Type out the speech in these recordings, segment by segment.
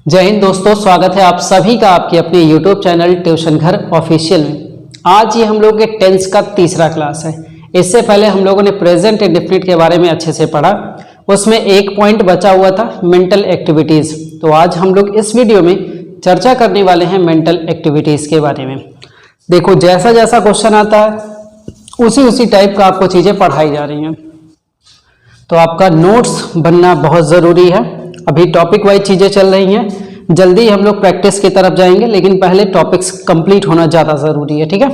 जय हिंद दोस्तों, स्वागत है आप सभी का आपके अपने YouTube चैनल ट्यूशन घर ऑफिशियल में। आज ये हम लोग के टेंस का तीसरा क्लास है। इससे पहले हम लोगों ने प्रेजेंट इंडेफिनिट के बारे में अच्छे से पढ़ा, उसमें एक पॉइंट बचा हुआ था मेंटल एक्टिविटीज़। तो आज हम लोग इस वीडियो में चर्चा करने वाले हैं मेंटल एक्टिविटीज़ के बारे में। देखो, जैसा जैसा क्वेश्चन आता है उसी टाइप का आपको चीज़ें पढ़ाई जा रही हैं, तो आपका नोट्स बनना बहुत ज़रूरी है। अभी टॉपिक वाइज चीज़ें चल रही हैं, जल्दी हम लोग प्रैक्टिस की तरफ जाएंगे, लेकिन पहले टॉपिक्स कंप्लीट होना ज़्यादा ज़रूरी है। ठीक है,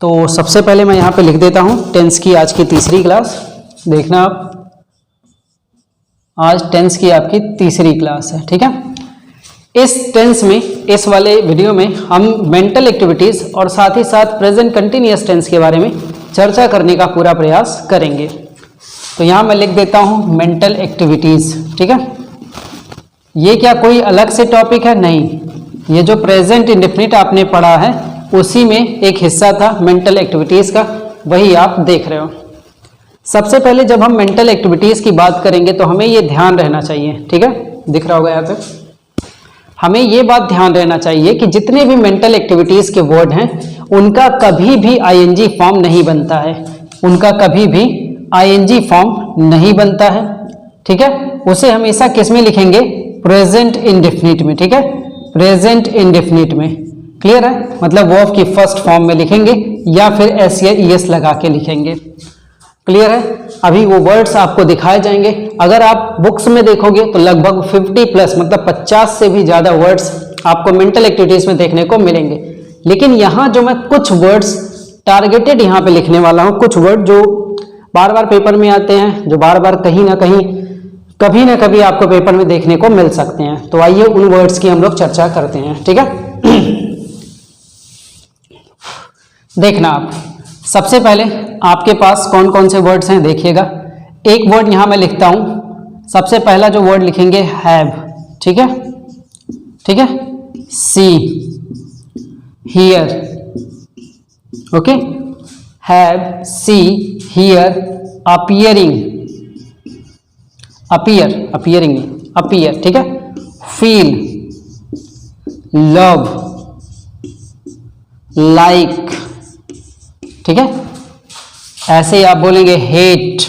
तो सबसे पहले मैं यहाँ पे लिख देता हूँ टेंस की आज की तीसरी क्लास। देखना आप, आज टेंस की आपकी तीसरी क्लास है। ठीक है, इस टेंस में, इस वाले वीडियो में हम मेंटल एक्टिविटीज़ और साथ ही साथ प्रेजेंट कंटिन्यूअस टेंस के बारे में चर्चा करने का पूरा प्रयास करेंगे। तो यहाँ मैं लिख देता हूँ मेंटल एक्टिविटीज़। ठीक है, ये क्या कोई अलग से टॉपिक है? नहीं, ये जो प्रेजेंट इंडेफिनिट आपने पढ़ा है उसी में एक हिस्सा था मेंटल एक्टिविटीज़ का, वही आप देख रहे हो। सबसे पहले जब हम मेंटल एक्टिविटीज़ की बात करेंगे तो हमें ये ध्यान रहना चाहिए। ठीक है, दिख रहा होगा यहाँ पे, हमें ये बात ध्यान रहना चाहिए कि जितने भी मेंटल एक्टिविटीज़ के वर्ड हैं उनका कभी भी आईएनजी फॉर्म नहीं बनता है, उनका कभी भी आईएनजी फॉर्म नहीं बनता है। ठीक है, उसे हमेशा किस में लिखेंगे? प्रेजेंट इंडेफिनिट में। ठीक है, प्रेजेंट इंडेफिनिट में। क्लियर है? मतलब वर्ब की फर्स्ट फॉर्म में लिखेंगे या फिर एस या ईएस लगा के लिखेंगे। क्लियर है? अभी वो वर्ड्स आपको दिखाए जाएंगे। अगर आप बुक्स में देखोगे तो लगभग 50 प्लस, मतलब 50 से भी ज़्यादा वर्ड्स आपको मेंटल एक्टिविटीज़ में देखने को मिलेंगे। लेकिन यहाँ जो मैं कुछ वर्ड्स टारगेटेड यहाँ पे लिखने वाला हूँ, कुछ वर्ड जो बार बार पेपर में आते हैं, जो बार बार कहीं ना कहीं कभी ना कभी आपको पेपर में देखने को मिल सकते हैं। तो आइए उन वर्ड्स की हम लोग चर्चा करते हैं। ठीक है, देखना आप, सबसे पहले आपके पास कौन कौन से वर्ड्स हैं देखिएगा। एक वर्ड यहां मैं लिखता हूं, सबसे पहला जो वर्ड लिखेंगे हैव। ठीक है, ठीक है, see, here. Okay, have, see, here, appearing, appearing नहीं, अपीयर। ठीक है, फील, लव, लाइक। ठीक है, ऐसे ही आप बोलेंगे हेट।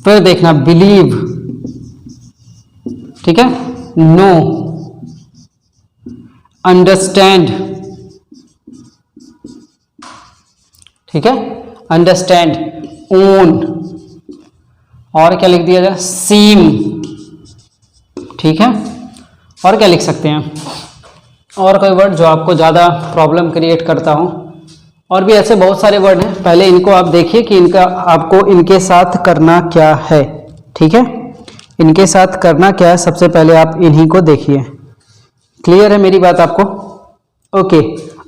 फिर देखना बिलीव। ठीक है, नो, अंडरस्टैंड। ठीक है, अंडरस्टैंड, ओन, और क्या लिख दिया जाए? सीम। ठीक है, और क्या लिख सकते हैं? और कोई वर्ड जो आपको ज़्यादा प्रॉब्लम क्रिएट करता हो? और भी ऐसे बहुत सारे वर्ड हैं, पहले इनको आप देखिए कि इनका आपको इनके साथ करना क्या है। ठीक है, इनके साथ करना क्या है, सबसे पहले आप इन्हीं को देखिए। क्लियर है मेरी बात आपको? ओके,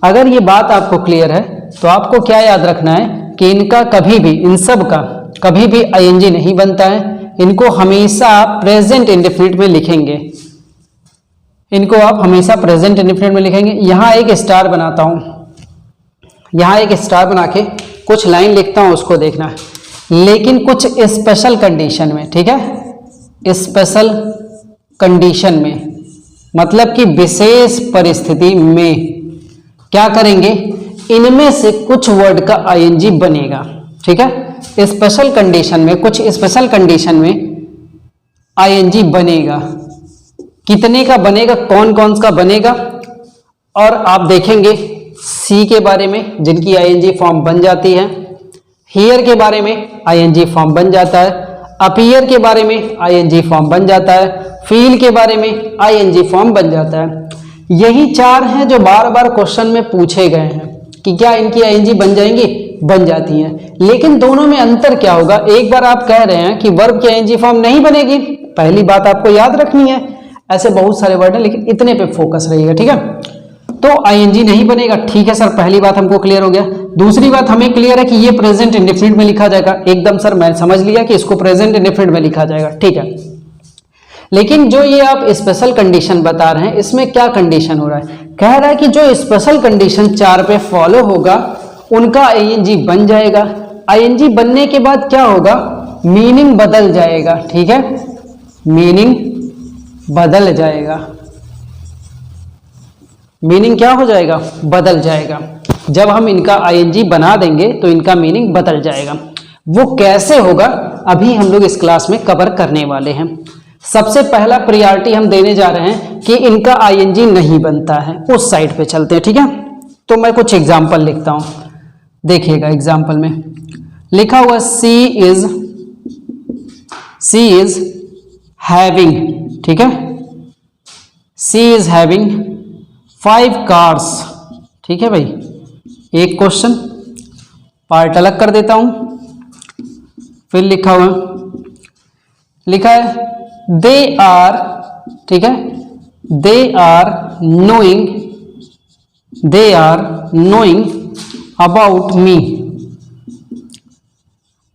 अगर ये बात आपको क्लियर है तो आपको क्या याद रखना है कि इनका कभी भी, इन सब का कभी भी आईएनजी नहीं बनता है। इनको हमेशा आप प्रेजेंट इंडेफिनिट में लिखेंगे, इनको आप हमेशा प्रेजेंट इंडेफिनिट में लिखेंगे। यहाँ एक स्टार बनाता हूँ, यहाँ एक स्टार बना के कुछ लाइन लिखता हूँ, उसको देखना है, लेकिन कुछ स्पेशल कंडीशन में। ठीक है, स्पेशल कंडीशन में, मतलब कि विशेष परिस्थिति में क्या करेंगे? इनमें से कुछ वर्ड का आईएनजी बनेगा। ठीक है, स्पेशल कंडीशन में, कुछ स्पेशल कंडीशन में आईएनजी बनेगा। कितने का बनेगा, कौन कौन का बनेगा? और आप देखेंगे सी के बारे में जिनकी आईएनजी फॉर्म बन जाती है, हियर के बारे में आईएनजी फॉर्म बन जाता है, अपीयर के बारे में आईएनजी फॉर्म बन जाता है, फील के बारे में आईएनजी फॉर्म बन जाता है। यही चार हैं जो बार बार क्वेश्चन में पूछे गए हैं कि क्या इनकी आईएनजी बन जाएंगी? बन जाती हैं। लेकिन दोनों में अंतर क्या होगा? एक बार आप कह रहे हैं कि वर्ब की आईएनजी फॉर्म नहीं बनेगी, पहली बात आपको याद रखनी है। ऐसे बहुत सारे वर्ड हैं, लेकिन इतने पे फोकस रहिएगा। ठीक है, तो आईएनजी नहीं बनेगा। ठीक है सर, पहली बात हमको क्लियर हो गया। दूसरी बात हमें क्लियर है कि ये प्रेजेंट इंडेफिनिट में लिखा जाएगा। एकदम सर, मैं समझ लिया कि इसको प्रेजेंट इंडेफिनिट में लिखा जाएगा। ठीक है, लेकिन जो ये आप स्पेशल कंडीशन बता रहे हैं, इसमें क्या कंडीशन हो रहा है? कह रहा है कि जो स्पेशल कंडीशन 4 पे फॉलो होगा उनका आईएनजी बन जाएगा। आईएनजी बनने के बाद क्या होगा? मीनिंग बदल जाएगा। ठीक है, मीनिंग बदल जाएगा। मीनिंग क्या हो जाएगा? बदल जाएगा। जब हम इनका आईएनजी बना देंगे तो इनका मीनिंग बदल जाएगा। वो कैसे होगा अभी हम लोग इस क्लास में कवर करने वाले हैं। सबसे पहला प्रायोरिटी हम देने जा रहे हैं कि इनका आईएनजी नहीं बनता है, उस साइड पे चलते हैं, ठीक है। तो मैं कुछ एग्जाम्पल लिखता हूं, देखिएगा। एग्जाम्पल में लिखा हुआ सी इज हैविंग, ठीक है, सी इज हैविंग 5 कार्स, ठीक है भाई। एक क्वेश्चन पार्ट अलग कर देता हूं, फिर लिखा है दे आर, ठीक है, they are knowing about me,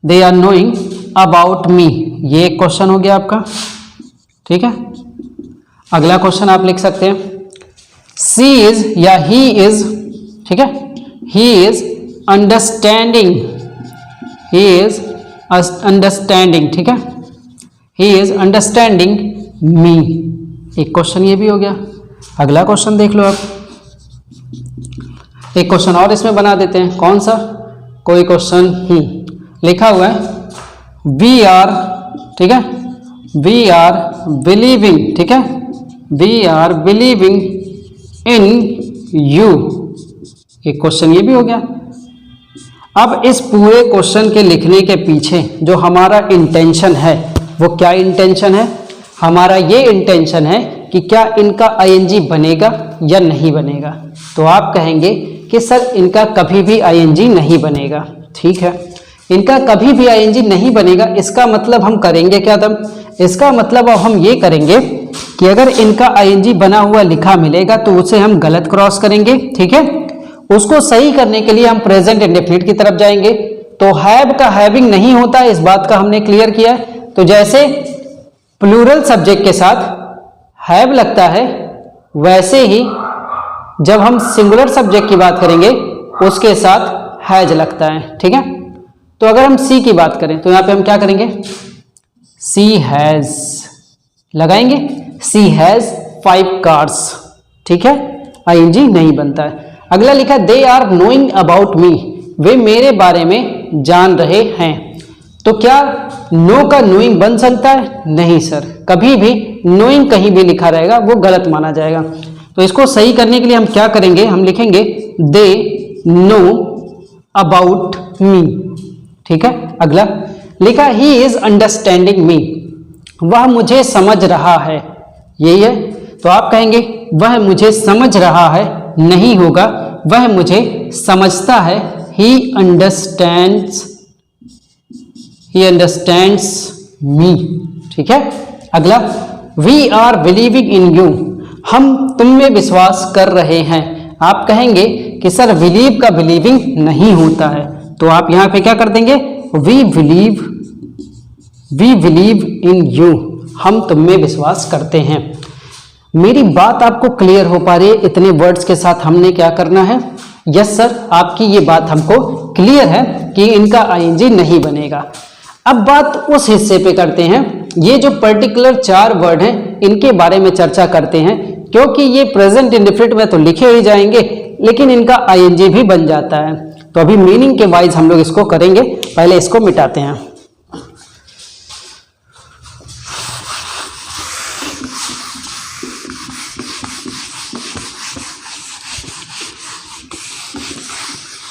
they are knowing about me. ये एक क्वेश्चन हो गया आपका, ठीक है। अगला क्वेश्चन आप लिख सकते हैं सी इज या ही इज, ठीक है, ही इज अंडरस्टैंडिंग, ठीक है, ही इज अंडरस्टैंडिंग मी। एक क्वेश्चन ये भी हो गया। अगला क्वेश्चन देख लो आप, एक क्वेश्चन और इसमें बना देते हैं। कौन सा? कोई क्वेश्चन लिखा हुआ है वी आर, ठीक है, वी आर बिलीविंग, ठीक है, we are believing in you. एक क्वेश्चन ये भी हो गया। अब इस पूरे क्वेश्चन के लिखने के पीछे जो हमारा इंटेंशन है वो क्या इंटेंशन है? हमारा ये इंटेंशन है कि क्या इनका आईएनजी बनेगा या नहीं बनेगा। तो आप कहेंगे कि सर इनका कभी भी आईएनजी नहीं बनेगा, ठीक है। इनका कभी भी आईएनजी नहीं बनेगा, इसका मतलब हम करेंगे क्या तब? इसका मतलब अब हम ये करेंगे कि अगर इनका आईएनजी बना हुआ लिखा मिलेगा तो उसे हम गलत क्रॉस करेंगे, ठीक है। उसको सही करने के लिए हम प्रेजेंट इंडेफिनिट की तरफ जाएंगे। तो हैव का हैविंग नहीं होता, इस बात का हमने क्लियर किया है। तो जैसे प्लूरल सब्जेक्ट के साथ हैव लगता है, वैसे ही जब हम सिंगुलर सब्जेक्ट की बात करेंगे उसके साथ हैज लगता है, ठीक है। तो अगर हम सी की बात करें तो यहां पे हम क्या करेंगे? सी हैज लगाएंगे, सी हैज 5 कार्स, ठीक है, आईएनजी नहीं बनता है। अगला लिखा they are knowing about me, वे मेरे बारे में जान रहे हैं। तो क्या नो का नोइंग बन सकता है? नहीं सर, कभी भी नोइंग कहीं भी लिखा रहेगा वो गलत माना जाएगा। तो इसको सही करने के लिए हम क्या करेंगे? हम लिखेंगे दे नो अबाउट मी, ठीक है। अगला लिखा ही इज अंडरस्टैंडिंग मी, वह मुझे समझ रहा है, यही है। तो आप कहेंगे वह मुझे समझ रहा है, नहीं होगा, वह मुझे समझता है। ही अंडरस्टैंड्स मी, ठीक है। अगला we are believing in you, हम तुम में विश्वास कर रहे हैं। आप कहेंगे कि सर बिलीव का बिलीविंग नहीं होता है, तो आप यहां पे क्या कर देंगे? वी बिलीव इन यू, हम तुम में विश्वास करते हैं। मेरी बात आपको क्लियर हो पा रही है इतने वर्ड्स के साथ हमने क्या करना है? यस सर, आपकी ये बात हमको क्लियर है कि इनका आईएनजी नहीं बनेगा। अब बात उस हिस्से पे करते हैं, ये जो पर्टिकुलर 4 वर्ड हैं इनके बारे में चर्चा करते हैं, क्योंकि ये प्रेजेंट इंडेफिनिट में तो लिखे ही जाएंगे लेकिन इनका आईएनजी भी बन जाता है। तो अभी मीनिंग के वाइज हम लोग इसको करेंगे, पहले इसको मिटाते हैं।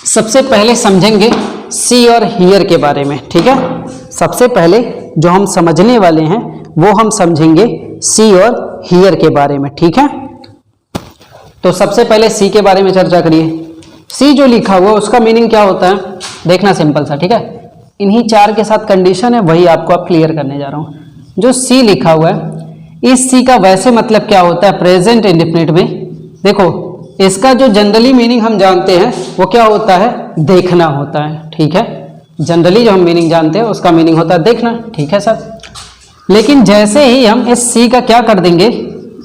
सबसे पहले समझेंगे सी और हियर के बारे में, ठीक है। सबसे पहले जो हम समझने वाले हैं वो हम समझेंगे सी और हियर के बारे में, ठीक है। तो सबसे पहले सी के बारे में चर्चा करिए। सी जो लिखा हुआ है उसका मीनिंग क्या होता है? देखना सिंपल सा, ठीक है। इन्हीं 4 के साथ कंडीशन है, वही आपको अब क्लियर करने जा रहा हूं। जो सी लिखा हुआ है, इस सी का वैसे मतलब क्या होता है प्रेजेंट इंडेफिनिट में? देखो, इसका जो जनरली मीनिंग हम जानते हैं वो क्या होता है? देखना होता है, ठीक है। जनरली जो हम मीनिंग जानते हैं उसका मीनिंग होता है देखना, ठीक है सर। लेकिन जैसे ही हम इस सी का क्या कर देंगे?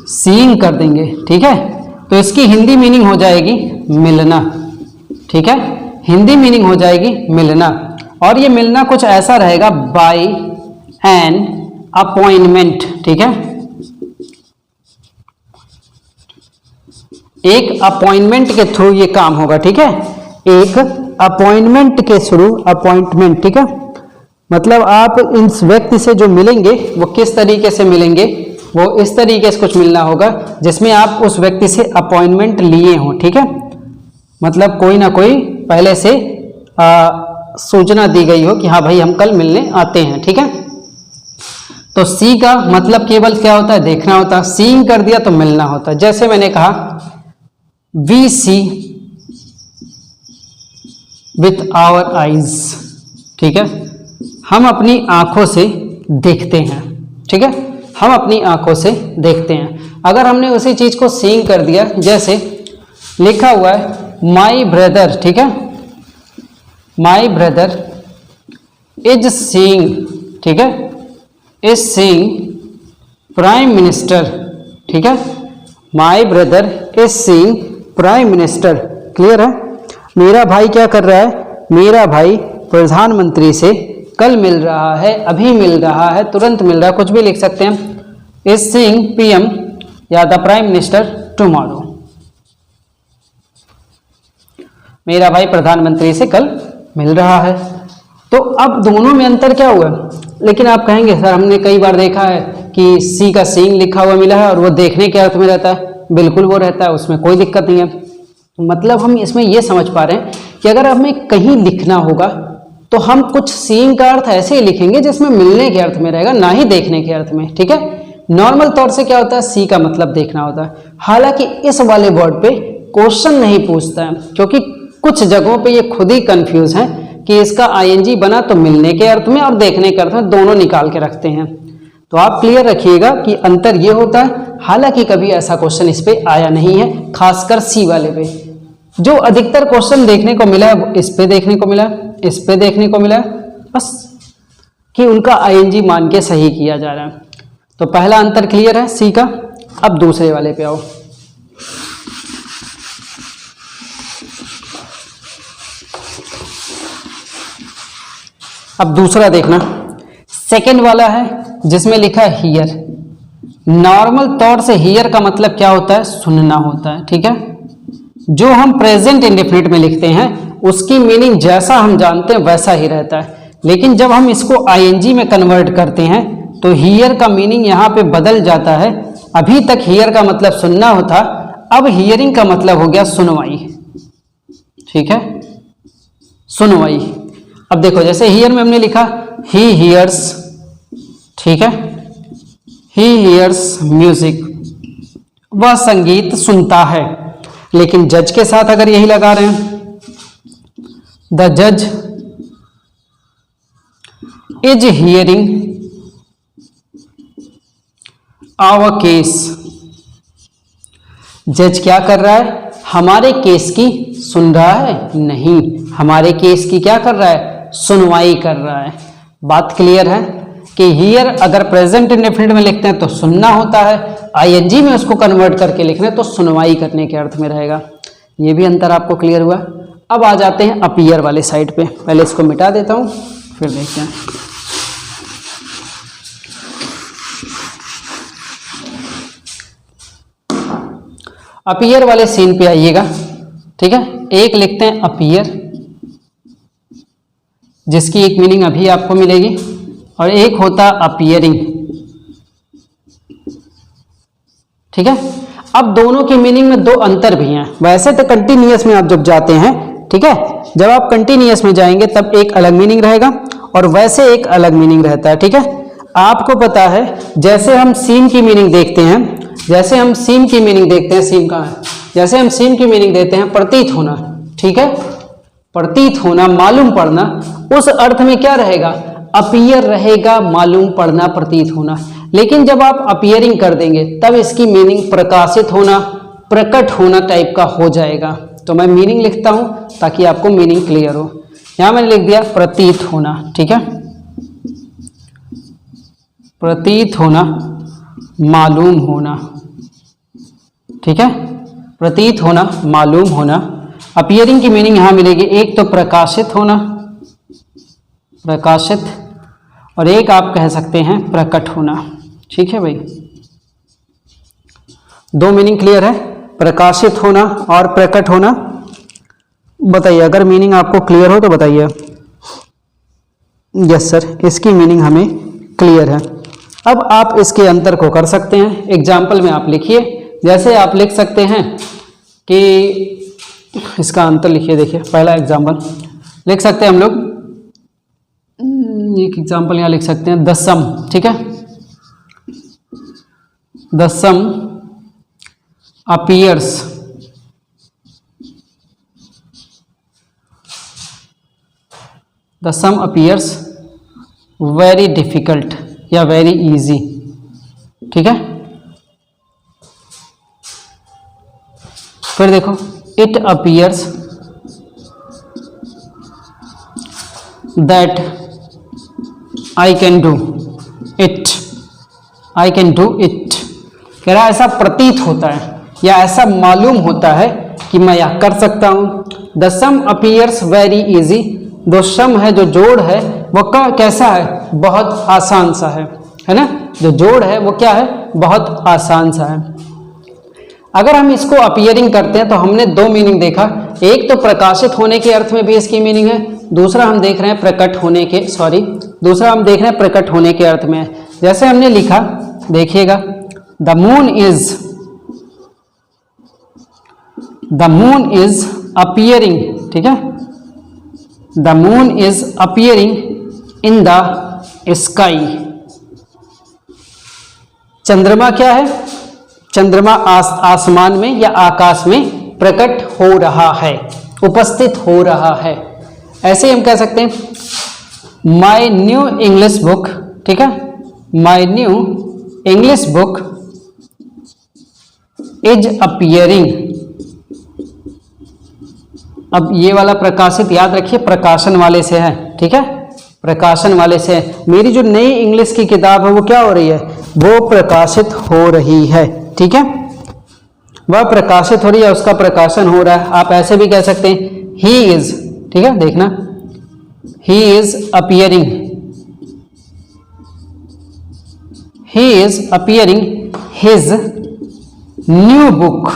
सीइंग कर देंगे, ठीक है। तो इसकी हिंदी मीनिंग हो जाएगी मिलना, ठीक है। हिंदी मीनिंग हो जाएगी मिलना, और ये मिलना कुछ ऐसा रहेगा बाय एन अपॉइंटमेंट, ठीक है, एक अपॉइंटमेंट के थ्रू ये काम होगा, ठीक है, एक अपॉइंटमेंट के थ्रू, अपॉइंटमेंट, ठीक है, मतलब आप इस व्यक्ति से जो मिलेंगे वो किस तरीके से मिलेंगे, वो इस तरीके से कुछ मिलना होगा जिसमें आप उस व्यक्ति से अपॉइंटमेंट लिए हों, ठीक है, मतलब कोई ना कोई पहले से सूचना दी गई हो कि हाँ भाई हम कल मिलने आते हैं, ठीक है। तो सी का मतलब केवल क्या होता है, देखना होता है, सीइंग कर दिया तो मिलना होता है। जैसे मैंने कहा we see with our eyes, ठीक है, हम अपनी आंखों से देखते हैं, ठीक है, हम अपनी आंखों से देखते हैं। अगर हमने उसी चीज को सीइंग कर दिया, जैसे लिखा हुआ है माई ब्रदर, ठीक है, माई ब्रदर इज सीइंग, ठीक है, इज सीइंग प्राइम मिनिस्टर, ठीक है, my brother is seeing prime minister, clear है। मेरा भाई क्या कर रहा है, मेरा भाई प्रधानमंत्री से कल मिल रहा है, अभी मिल रहा है, तुरंत मिल रहा है, कुछ भी लिख सकते हैं, इज सीइंग पीएम या द प्राइम मिनिस्टर टुमारो। मेरा भाई प्रधानमंत्री से कल मिल रहा है। तो अब दोनों में अंतर क्या हुआ, लेकिन आप कहेंगे सर हमने कई बार देखा है कि सी का सीइंग लिखा हुआ मिला है और वो देखने के अर्थ में रहता है, बिल्कुल वो रहता है, उसमें कोई दिक्कत नहीं है। मतलब हम इसमें ये समझ पा रहे हैं कि अगर हमें कहीं लिखना होगा तो हम कुछ सीइंग का अर्थ ऐसे ही लिखेंगे जिसमें मिलने के अर्थ में रहेगा, ना ही देखने के अर्थ में, ठीक है। नॉर्मल तौर से क्या होता है, सी का मतलब देखना होता है। हालांकि इस वाले वर्ड पे क्वेश्चन नहीं पूछता है, क्योंकि कुछ जगहों पे ये खुद ही कंफ्यूज है कि इसका आईएनजी बना तो मिलने के अर्थ में और देखने के अर्थ में, दोनों निकाल के रखते हैं। तो आप क्लियर रखिएगा कि अंतर ये होता है। हालांकि कभी ऐसा क्वेश्चन इस पे आया नहीं है, खासकर सी वाले पे। जो अधिकतर क्वेश्चन देखने को मिला है वो इस पे देखने को मिला है, इस पे देखने को मिला है, बस कि उनका आईएनजी मान के सही किया जा रहा है। तो पहला अंतर क्लियर है सी का। अब दूसरे वाले पे आओ। अब दूसरा देखना, सेकंड वाला है जिसमें लिखा है हियर। नॉर्मल तौर से हियर का मतलब क्या होता है, सुनना होता है, ठीक है। जो हम प्रेजेंट इंडेफिनिट में लिखते हैं उसकी मीनिंग जैसा हम जानते हैं वैसा ही रहता है, लेकिन जब हम इसको आईएनजी में कन्वर्ट करते हैं तो हियर का मीनिंग यहाँ पे बदल जाता है। अभी तक हियर का मतलब सुनना होता, अब हियरिंग का मतलब हो गया सुनवाई, ठीक है, सुनवाई। अब देखो जैसे हियर में हमने लिखा ही हियर्स, ठीक है, ही हियर्स म्यूजिक, वह संगीत सुनता है। लेकिन जज के साथ अगर यही लगा रहे हैं, द जज इज हियरिंग आवर केस, जज क्या कर रहा है, हमारे केस की सुन रहा है, नहीं, हमारे केस की क्या कर रहा है, सुनवाई कर रहा है। बात क्लियर है कि हियर अगर प्रेजेंट इंडेफिनिट में लिखते हैं तो सुनना होता है, आईएनजी में उसको कन्वर्ट करके लिखना है तो सुनवाई करने के अर्थ में रहेगा। ये भी अंतर आपको क्लियर हुआ। अब आ जाते हैं अपीयर वाले साइड पे। पहले इसको मिटा देता हूं फिर देखते हैं। अपीयर वाले सीन पे आइएगा, ठीक है। एक लिखते हैं अपीयर, जिसकी एक मीनिंग अभी आपको मिलेगी, और एक होता अपीयरिंग, ठीक है। अब दोनों की मीनिंग में दो अंतर भी हैं। वैसे तो कंटिन्यूअस में आप जब जाते हैं, ठीक है, जब आप कंटिन्यूअस में जाएंगे तब एक अलग मीनिंग रहेगा और वैसे एक अलग मीनिंग रहता है, ठीक है। आपको पता है जैसे हम सीम की मीनिंग देखते हैं, जैसे हम सीम की मीनिंग देखते हैं, सीम कहाँ है, जैसे हम सीम की मीनिंग देते हैं प्रतीत होना, ठीक है, प्रतीत होना, मालूम पड़ना, उस अर्थ में क्या रहेगा, अपीयर रहेगा, मालूम पड़ना, प्रतीत होना। लेकिन जब आप अपीयरिंग कर देंगे तब इसकी मीनिंग प्रकाशित होना, प्रकट होना टाइप का हो जाएगा। तो मैं मीनिंग लिखता हूं ताकि आपको मीनिंग क्लियर हो। यहां मैंने लिख दिया प्रतीत होना, ठीक है, प्रतीत होना, मालूम होना, ठीक है, प्रतीत होना, मालूम होना। अपीयरिंग की मीनिंग यहां मिलेगी, एक तो प्रकाशित होना, प्रकाशित, और एक आप कह सकते हैं प्रकट होना, ठीक है भाई। दो मीनिंग क्लियर है। प्रकाशित होना और प्रकट होना। बताइए, अगर मीनिंग आपको क्लियर हो तो बताइए। यस सर, इसकी मीनिंग हमें क्लियर है। अब आप इसके अंतर को कर सकते हैं। एग्जाम्पल में आप लिखिए, जैसे आप लिख सकते हैं कि इसका अंतर लिखिए। देखिए पहला एग्जाम्पल लिख सकते हैं हम लोग, एक एग्जाम्पल यहाँ लिख सकते हैं, द सम। ठीक है, the sum appears the sum appears very difficult या वेरी इजी। ठीक है, फिर देखो, it appears that I can do it. I can do it कह रहा है, ऐसा प्रतीत होता है या ऐसा मालूम होता है कि मैं यह कर सकता हूं। The sum appears very easy, जो सम है, जो जोड़ है, वो कैसा है, बहुत आसान सा है ना। जो जोड़ है वो क्या है, बहुत आसान सा है। अगर हम इसको अपीयरिंग करते हैं तो हमने दो मीनिंग देखा, एक तो प्रकाशित होने के अर्थ में भी इसकी मीनिंग है, दूसरा हम देख रहे हैं प्रकट होने के दूसरा हम देख रहे हैं प्रकट होने के अर्थ में। जैसे हमने लिखा, देखिएगा, द मून इज अपीयरिंग। ठीक है, the moon is appearing in the sky. चंद्रमा क्या है, चंद्रमा आसमान में या आकाश में प्रकट हो रहा है, उपस्थित हो रहा है। ऐसे ही हम कह सकते हैं, माई न्यू इंग्लिश बुक। ठीक है, my new English book is appearing. अब ये वाला प्रकाशित याद रखिए, प्रकाशन वाले से है। ठीक है, प्रकाशन वाले से है। मेरी जो नई इंग्लिश की किताब है वो क्या हो रही है, वो प्रकाशित हो रही है। ठीक है, वह प्रकाशित हो रही है, उसका प्रकाशन हो रहा है। आप ऐसे भी कह सकते हैं, ही इज। ठीक है, देखना, he is appearing, he is appearing his new book.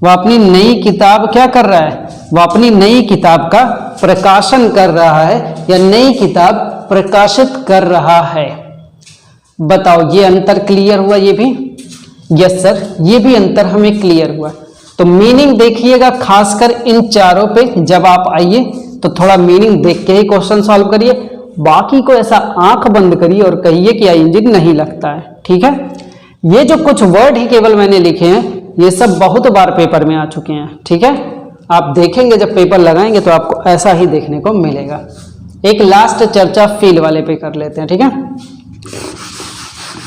वह अपनी नई किताब क्या कर रहा है, वह अपनी नई किताब का प्रकाशन कर रहा है या नई किताब प्रकाशित कर रहा है। बताओ, ये अंतर क्लियर हुआ? ये भी यस सर, ये भी अंतर हमें क्लियर हुआ। तो मीनिंग देखिएगा, खासकर इन चारों पे जब आप आइए तो थोड़ा मीनिंग देख के ही क्वेश्चन सॉल्व करिए। बाकी को ऐसा आंख बंद करिए और कहिए कि इंजन नहीं लगता है। ठीक है, ये जो कुछ वर्ड ही केवल मैंने लिखे हैं, ये सब बहुत बार पेपर में आ चुके हैं। ठीक है, आप देखेंगे जब पेपर लगाएंगे तो आपको ऐसा ही देखने को मिलेगा। एक लास्ट चर्चा फील वाले पे कर लेते हैं। ठीक है,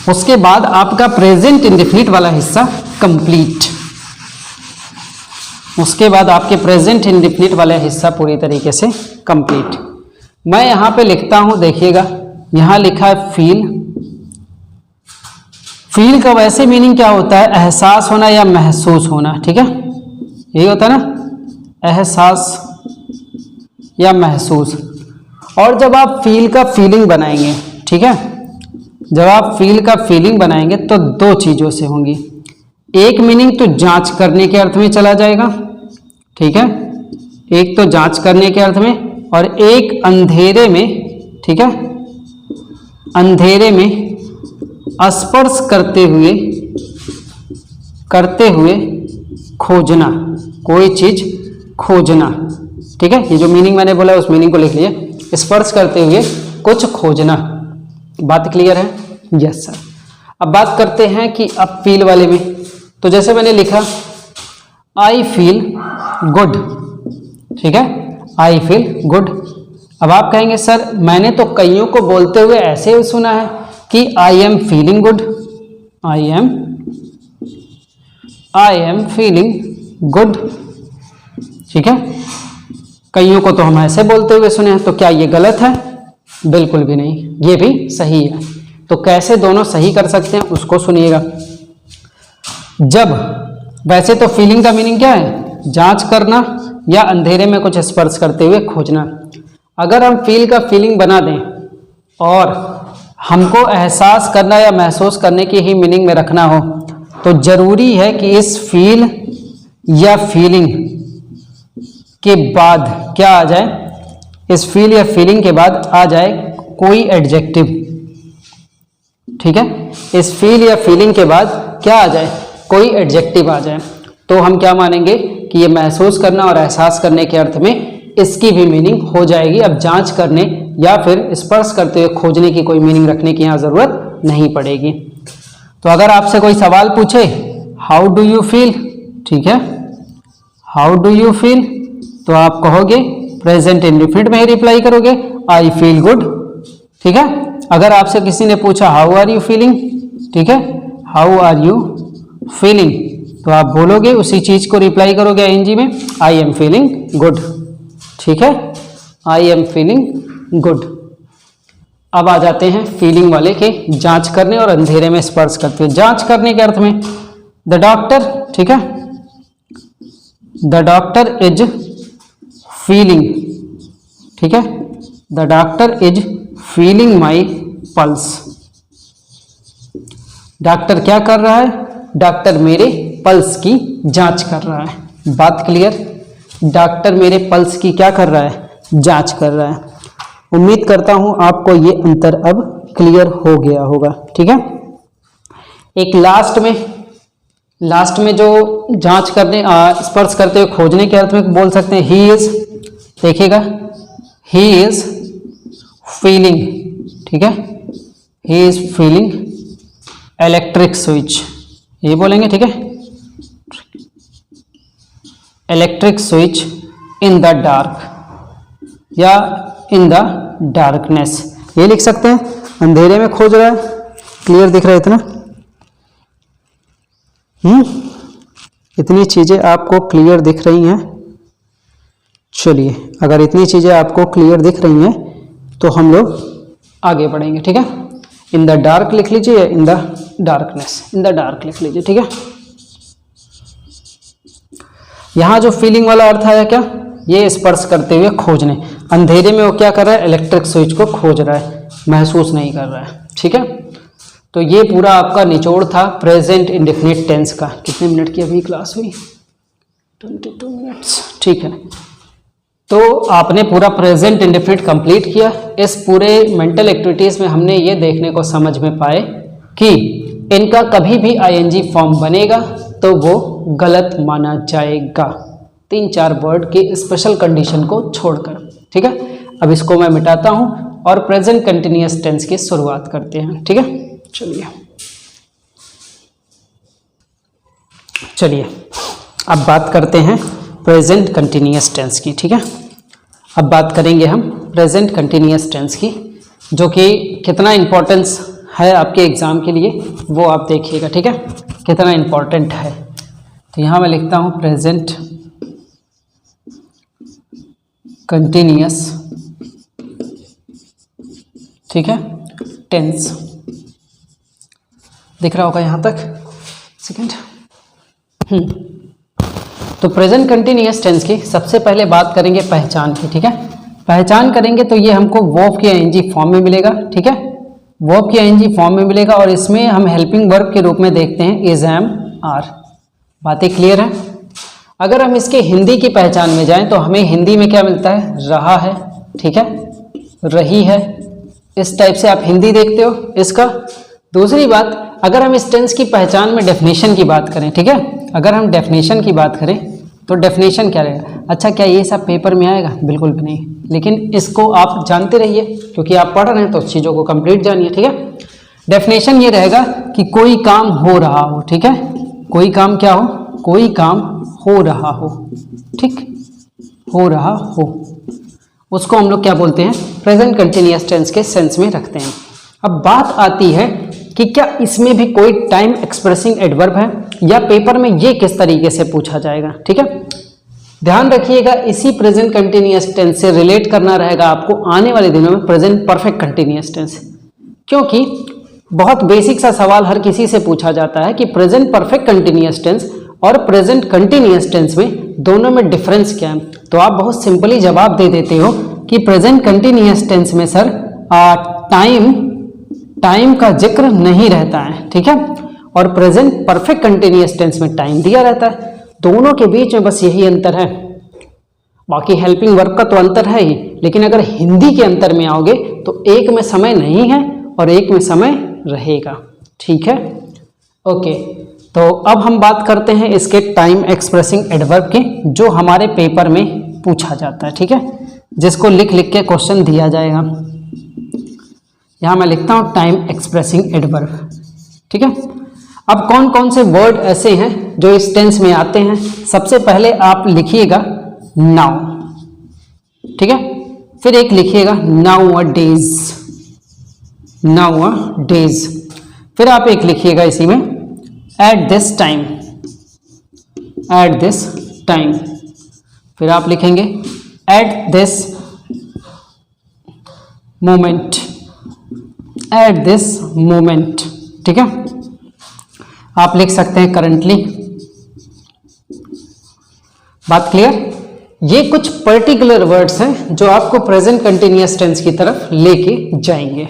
उसके बाद आपका प्रेजेंट इंडेफिनिट वाला हिस्सा कंप्लीट। उसके बाद आपके प्रेजेंट इंडेफिनिट वाला हिस्सा पूरी तरीके से कंप्लीट। मैं यहां पे लिखता हूं, देखिएगा, यहां लिखा है फील। फील का वैसे मीनिंग क्या होता है, एहसास होना या महसूस होना। ठीक है, यही होता है ना, एहसास या महसूस। और जब आप फील का फीलिंग बनाएंगे, ठीक है, जब आप फील का फीलिंग बनाएंगे तो दो चीजों से होंगी। एक मीनिंग तो जांच करने के अर्थ में चला जाएगा। ठीक है, एक तो जांच करने के अर्थ में, और एक अंधेरे में। ठीक है, अंधेरे में स्पर्श करते हुए खोजना, कोई चीज खोजना। ठीक है, ये जो मीनिंग मैंने बोला उस मीनिंग को लिख लिए, स्पर्श करते हुए कुछ खोजना। बात क्लियर है? Yes sir. अब बात करते हैं कि अब फील वाले में, तो जैसे मैंने लिखा, आई फील गुड। ठीक है, आई फील गुड। अब आप कहेंगे, सर मैंने तो कईयों को बोलते हुए ऐसे ही सुना है कि I am feeling good, I am feeling good. ठीक है, कईयों को तो हम ऐसे बोलते हुए सुने हैं, तो क्या ये गलत है? बिल्कुल भी नहीं, ये भी सही है। तो कैसे दोनों सही कर सकते हैं उसको सुनिएगा। जब वैसे तो फीलिंग का मीनिंग क्या है, जांच करना या अंधेरे में कुछ स्पर्श करते हुए खोजना। अगर हम फील का फीलिंग बना दें और हमको एहसास करना या महसूस करने की ही मीनिंग में रखना हो, तो जरूरी है कि इस फील या फीलिंग के बाद क्या आ जाए, इस फील या फीलिंग के बाद आ जाए कोई एडजेक्टिव, ठीक है, इस फील या फीलिंग के बाद क्या आ जाए, कोई एडजेक्टिव आ जाए, तो हम क्या मानेंगे कि ये महसूस करना और एहसास करने के अर्थ में इसकी भी मीनिंग हो जाएगी। अब जांच करने या फिर स्पर्श करते हुए खोजने की कोई मीनिंग रखने की यहाँ जरूरत नहीं पड़ेगी। तो अगर आपसे कोई सवाल पूछे हाउ डू यू फील, ठीक है, हाउ डू यू फील, तो आप कहोगे प्रेजेंट इंडेफिनिट में ही रिप्लाई करोगे, आई फील गुड, ठीक है। अगर आपसे किसी ने पूछा हाउ आर यू फीलिंग, ठीक है, हाउ आर यू फीलिंग, तो आप बोलोगे उसी चीज को रिप्लाई करोगे आईएनजी में, आई एम फीलिंग गुड, ठीक है, आई एम फीलिंग गुड। अब आ जाते हैं फीलिंग वाले के जांच करने और अंधेरे में स्पर्श करते हुए। जांच करने के अर्थ में द डॉक्टर, ठीक है, द डॉक्टर इज फीलिंग, ठीक है, the doctor is feeling my pulse. Doctor क्या कर रहा है, डॉक्टर मेरे पल्स की जांच कर रहा है। बात क्लियर, डॉक्टर मेरे पल्स की क्या कर रहा है, जांच कर रहा है। उम्मीद करता हूं आपको ये अंतर अब क्लियर हो गया होगा, ठीक है। एक लास्ट में जो जांच करने स्पर्श करते हुए खोजने के अर्थ में बोल सकते हैं ही इज, देखिएगा ही इज फीलिंग, ठीक है, he is feeling electric switch, ये बोलेंगे, ठीक है, electric switch in the dark या इन द डार्कनेस, ये लिख सकते हैं। अंधेरे में खोज रहा है, क्लियर दिख रहा है इतना, इतनी चीजें आपको क्लियर दिख रही हैं। चलिए, अगर इतनी चीजें आपको क्लियर दिख रही हैं तो हम लोग आगे बढ़ेंगे, ठीक है। इन द डार्क लिख लीजिए या in the darkness, in the dark लिख लीजिए, ठीक है। यहां जो फीलिंग वाला अर्थ आया क्या, ये स्पर्श करते हुए खोजने, अंधेरे में वो क्या कर रहा है, इलेक्ट्रिक स्विच को खोज रहा है, महसूस नहीं कर रहा है, ठीक है। तो ये पूरा आपका निचोड़ था प्रेजेंट इंडेफिनिट टेंस का। कितने मिनट की अभी क्लास हुई, 22 मिनट्स, ठीक है। तो आपने पूरा प्रेजेंट इंडेफिनिट कंप्लीट किया। इस पूरे मेंटल एक्टिविटीज में हमने ये देखने को समझ में पाए कि इनका कभी भी आईएनजी फॉर्म बनेगा तो वो गलत माना जाएगा, 3-4 वर्ड की स्पेशल कंडीशन को छोड़कर, ठीक है। अब इसको मैं मिटाता हूं और प्रेजेंट कंटिन्यूअस टेंस की शुरुआत करते हैं, ठीक है। चलिए अब बात करते हैं प्रेजेंट कंटिन्यूअस टेंस की, ठीक है। अब बात करेंगे हम प्रेजेंट कंटिन्यूअस टेंस की, जो कि कितना इम्पोर्टेंस है आपके एग्जाम के लिए वो आप देखिएगा, ठीक है, कितना इम्पोर्टेंट है। तो यहाँ मैं लिखता हूँ प्रेजेंट कंटिन्यूअस, ठीक है, टेंस, दिख रहा होगा यहाँ तक, सेकंड। तो प्रेजेंट कंटिन्यूअस टेंस की सबसे पहले बात करेंगे पहचान की, ठीक है। पहचान करेंगे तो ये हमको वर्ब की आईएनजी फॉर्म में मिलेगा, ठीक है, वर्ब की आईएनजी फॉर्म में मिलेगा और इसमें हम हेल्पिंग वर्ब के रूप में देखते हैं इज, एम, आर। बातें क्लियर है। अगर हम इसके हिंदी की पहचान में जाएं तो हमें हिंदी में क्या मिलता है, रहा है, ठीक है, रही है, इस टाइप से आप हिंदी देखते हो इसका। दूसरी बात, अगर हम इस टेंस की पहचान में डेफिनेशन की बात करें, ठीक है, अगर हम डेफिनेशन की बात करें तो डेफिनेशन क्या रहेगा। अच्छा, क्या ये सब पेपर में आएगा, बिल्कुल भी नहीं, लेकिन इसको आप जानते रहिए क्योंकि आप पढ़ रहे हैं तो चीज़ों को कंप्लीट जानिए, ठीक है। डेफिनेशन ये रहेगा कि कोई काम हो रहा हो, ठीक है, कोई काम क्या हो, कोई काम हो रहा हो, ठीक, हो रहा हो, उसको हम लोग क्या बोलते हैं, प्रेजेंट कंटिन्यूअस टेंस के सेंस में रखते हैं। अब बात आती है कि क्या इसमें भी कोई टाइम एक्सप्रेसिंग एडवर्ब है या पेपर में ये किस तरीके से पूछा जाएगा, ठीक है। ध्यान रखिएगा, इसी प्रेजेंट कंटिन्यूअस टेंस से रिलेट करना रहेगा आपको आने वाले दिनों में प्रेजेंट परफेक्ट कंटिन्यूअस टेंस, क्योंकि बहुत बेसिक सा सवाल हर किसी से पूछा जाता है कि प्रेजेंट परफेक्ट कंटिन्यूअस टेंस और प्रेजेंट कंटिन्यूअस टेंस में दोनों में डिफरेंस क्या है। तो आप बहुत सिंपली जवाब दे देते हो कि प्रेजेंट कंटिन्यूअस टेंस में सर टाइम का जिक्र नहीं रहता है, ठीक है, और प्रेजेंट परफेक्ट कंटिन्यूअस टेंस में टाइम दिया रहता है। दोनों के बीच में बस यही अंतर है, बाकी हेल्पिंग वर्ब का तो अंतर है ही, लेकिन अगर हिंदी के अंतर में आओगे तो एक में समय नहीं है और एक में समय रहेगा। ठीक है, ओके। तो अब हम बात करते हैं इसके टाइम एक्सप्रेसिंग एडवर्ब की, जो हमारे पेपर में पूछा जाता है। ठीक है, जिसको लिख लिख के क्वेश्चन दिया जाएगा। यहाँ मैं लिखता हूँ टाइम एक्सप्रेसिंग एडवर्ब। ठीक है, अब कौन कौन से वर्ड ऐसे हैं जो इस टेंस में आते हैं। सबसे पहले आप लिखिएगा नाउ, ठीक है, फिर एक लिखिएगा नाउअडेज, नाउअडेज, फिर आप एक लिखिएगा इसी में eight this time, eight this time, फिर आप लिखेंगे at this moment, at this moment. ठीक है, आप लिख सकते हैं करंटली। बात क्लियर? ये कुछ पर्टिकुलर वर्ड्स हैं जो आपको प्रेजेंट कंटिन्यूअस टेंस की तरफ लेके जाएंगे।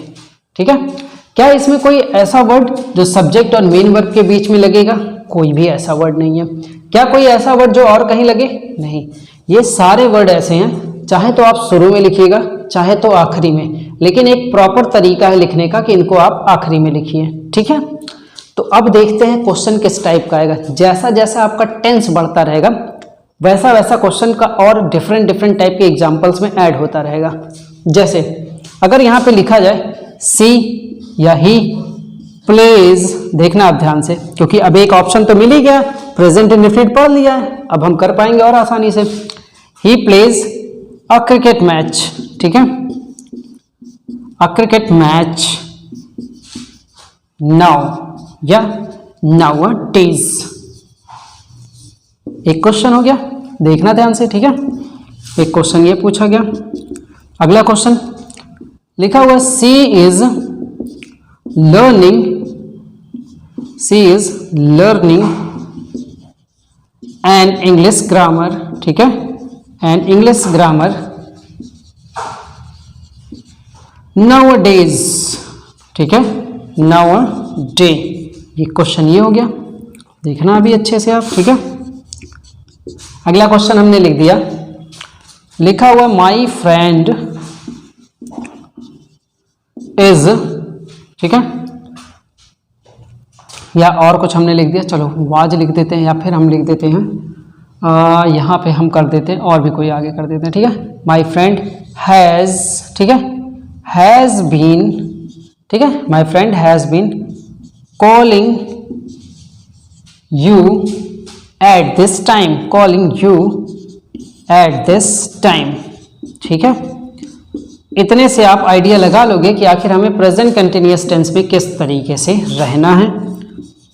ठीक है, क्या इसमें कोई ऐसा वर्ड जो सब्जेक्ट और मेन वर्ब के बीच में लगेगा? कोई भी ऐसा वर्ड नहीं है। क्या कोई ऐसा वर्ड जो और कहीं लगे? नहीं, ये सारे वर्ड ऐसे हैं, चाहे तो आप शुरू में लिखिएगा चाहे तो आखिरी में, लेकिन एक प्रॉपर तरीका है लिखने का कि इनको आप आखिरी में लिखिए। ठीक है, तो अब देखते हैं क्वेश्चन किस टाइप का आएगा। जैसा जैसा आपका टेंस बढ़ता रहेगा वैसा वैसा क्वेश्चन का और डिफरेंट डिफरेंट टाइप के एग्जांपल्स में ऐड होता रहेगा। जैसे अगर यहाँ पे लिखा जाए सी या ही प्लेज, देखना आप ध्यान से, क्योंकि अब एक ऑप्शन तो मिल ही गया, प्रेजेंट इंडेफिनिट पढ़ लिया है, अब हम कर पाएंगे और आसानी से। He plays a cricket match, ठीक है, अ क्रिकेट मैच नाउ या नाउअडेज। एक क्वेश्चन हो गया, देखना ध्यान से। ठीक है, एक क्वेश्चन ये पूछा गया। अगला क्वेश्चन लिखा हुआ she is learning, she is learning an English grammar, ठीक है, एन इंग्लिश ग्रामर नाउअडेज, ठीक है, नाउअडे। ये क्वेश्चन ये हो गया, देखना अभी अच्छे से आप। ठीक है, अगला क्वेश्चन हमने लिख दिया, लिखा हुआ माई फ्रेंड इज, ठीक है, या और कुछ हमने लिख दिया, चलो वाज लिख देते हैं, या फिर हम लिख देते हैं यहाँ पे हम कर देते हैं और भी कोई आगे कर देते हैं। ठीक है, माई फ्रेंड हैज़, ठीक है, हैज़ बीन, ठीक है, my friend has been calling you at this time, calling you at this time. ठीक है, इतने से आप आइडिया लगा लोगे कि आखिर हमें प्रेजेंट कंटिन्यूअस टेंस में किस तरीके से रहना है।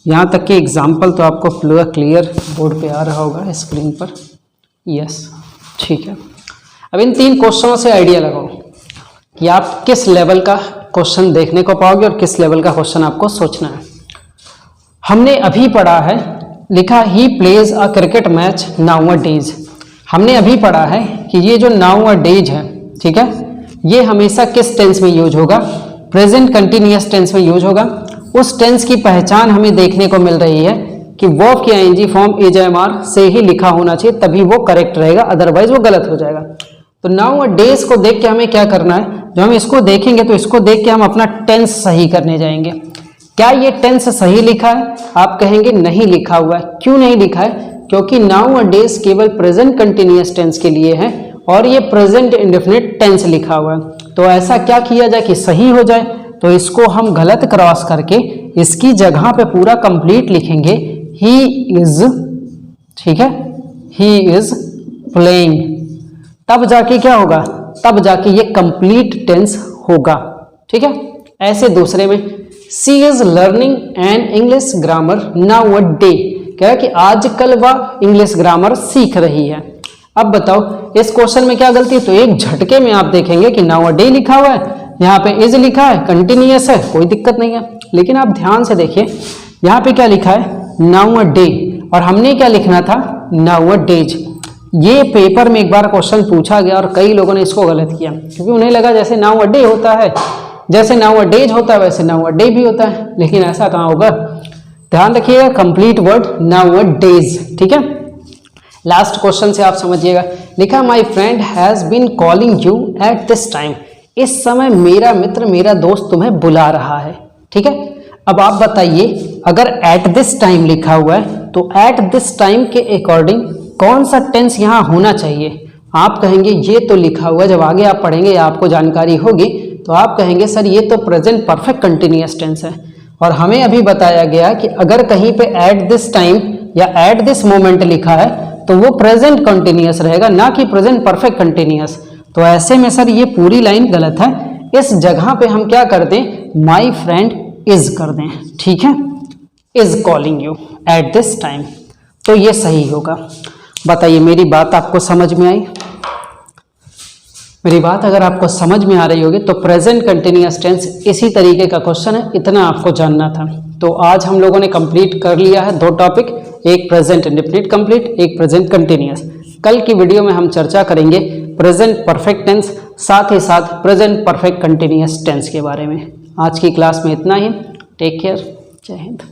यहाँ तक कि एग्जाम्पल तो आपको पूरा क्लियर बोर्ड पे आ रहा होगा स्क्रीन पर। यस, ठीक है, अब इन 3 क्वेश्चनों से आइडिया लगाओ कि आप किस लेवल का क्वेश्चन देखने को पाओगे और किस लेवल का क्वेश्चन आपको सोचना है। हमने अभी पढ़ा है, लिखा he plays a cricket match nowadays. हमने अभी पढ़ा है कि ये जो नाउअडेज है, ठीक है, ये हमेशा किस टेंस में यूज होगा? प्रेजेंट कंटिन्यूअस टेंस में यूज होगा। उस टेंस की पहचान हमें देखने को मिल रही है कि वर्ब की आईएनजी फॉर्म एजएमआर से ही लिखा होना चाहिए, तभी वो करेक्ट रहेगा, अदरवाइज वो गलत हो जाएगा। तो नाउअडेज को देख के हमें क्या करना है, जो हम इसको देखेंगे तो इसको देख के हम अपना टेंस सही करने जाएंगे। क्या ये टेंस सही लिखा है? आप कहेंगे नहीं लिखा हुआ है। क्यों नहीं लिखा है? क्योंकि नाउअडेज केवल प्रेजेंट कंटिन्यूअस टेंस के लिए है और ये प्रेजेंट इंडेफिनिट टेंस लिखा हुआ है। तो ऐसा क्या किया जाए कि सही हो जाए? तो इसको हम गलत क्रॉस करके इसकी जगह पे पूरा कंप्लीट लिखेंगे ही इज, ठीक है, ही इज प्लेइंग। तब जाके क्या होगा? तब जाके ये कंप्लीट टेंस होगा। ठीक है, ऐसे दूसरे में she is learning an English grammar nowadays, क्या है कि आजकल वह इंग्लिश ग्रामर सीख रही है। अब बताओ इस क्वेश्चन में क्या गलती है? तो एक झटके में आप देखेंगे कि नाउअडे लिखा हुआ है, यहाँ पे इज लिखा है, कंटिन्यूअस है, कोई दिक्कत नहीं है। लेकिन आप ध्यान से देखिए यहाँ पे क्या लिखा है? नाउअडे, और हमने क्या लिखना था? नाउअडेज। ये पेपर में एक बार क्वेश्चन पूछा गया और कई लोगों ने इसको गलत किया, क्योंकि उन्हें लगा जैसे नाउअडे होता है, जैसे नाउअडेज होता है वैसे नाउअडे भी होता है, लेकिन ऐसा कहाँ होगा। ध्यान रखिएगा, कंप्लीट वर्ड नाउअडेज। ठीक है, लास्ट क्वेश्चन से आप समझिएगा, लिखा my friend has been calling you at this time, इस समय मेरा मित्र मेरा दोस्त तुम्हें बुला रहा है। ठीक है, अब आप बताइए अगर एट दिस टाइम लिखा हुआ है तो एट दिस टाइम के अकॉर्डिंग कौन सा टेंस यहाँ होना चाहिए। आप कहेंगे ये तो लिखा हुआ है, जब आगे आप पढ़ेंगे या आपको जानकारी होगी तो आप कहेंगे सर ये तो प्रेजेंट परफेक्ट कंटिन्यूअस टेंस है, और हमें अभी बताया गया कि अगर कहीं पे एट दिस टाइम या एट दिस मोमेंट लिखा है तो वो प्रेजेंट कंटिन्यूअस रहेगा, ना कि प्रेजेंट परफेक्ट कंटिन्यूअस। तो ऐसे में सर ये पूरी लाइन गलत है, इस जगह पे हम क्या कर दें, माई फ्रेंड इज कर दें। ठीक है, is calling you at this time, तो ये सही होगा। बताइए मेरी बात आपको समझ में आई? मेरी बात अगर आपको समझ में आ रही होगी तो प्रेजेंट कंटिन्यूअस टेंस इसी तरीके का क्वेश्चन है, इतना आपको जानना था। तो आज हम लोगों ने कंप्लीट कर लिया है 2 टॉपिक, एक प्रेजेंट इंडेफिनिट कंप्लीट, एक प्रेजेंट कंटिन्यूअस। कल की वीडियो में हम चर्चा करेंगे प्रेजेंट परफेक्ट टेंस, साथ ही साथ प्रेजेंट परफेक्ट कंटिन्यूअस टेंस के बारे में। आज की क्लास में इतना ही। टेक केयर, जय हिंद।